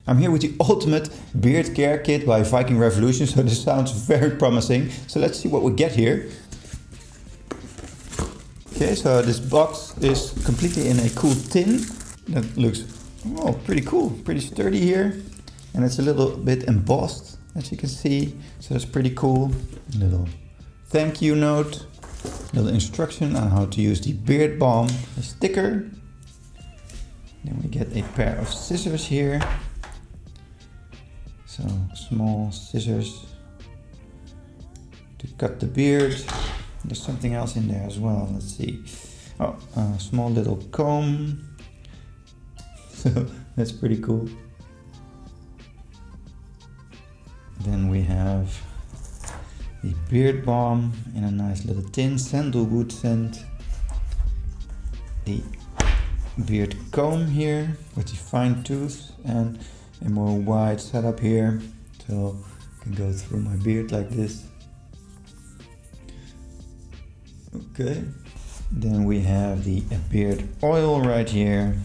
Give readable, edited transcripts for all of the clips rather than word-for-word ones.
I'm here with the ultimate beard care kit by Viking Revolution, so this sounds very promising. So let's see what we get here. Okay, so this box is completely in a cool tin. That looks pretty cool, pretty sturdy here. And it's a little bit embossed, as you can see. So that's pretty cool. A little thank you note. A little instruction on how to use the beard balm. A sticker. Then we get a pair of scissors here. So small scissors to cut the beard. There's something else in there as well. Let's see. Oh, a small little comb. So that's pretty cool. Then we have the beard balm in a nice little tin, sandalwood scent. The beard comb here with the fine tooth and a more wide setup here, so I can go through my beard like this. Okay, then we have the beard oil right here.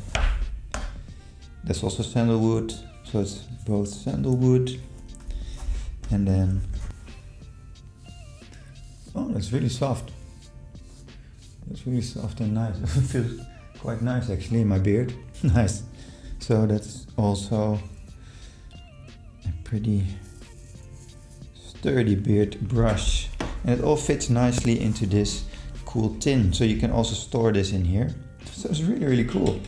That's also sandalwood, so it's both sandalwood. And then, oh, that's really soft. That's really soft and nice. It feels quite nice actually in my beard. Nice. So that's also a pretty sturdy beard brush. And it all fits nicely into this cool tin. So you can also store this in here. So it's really, really cool.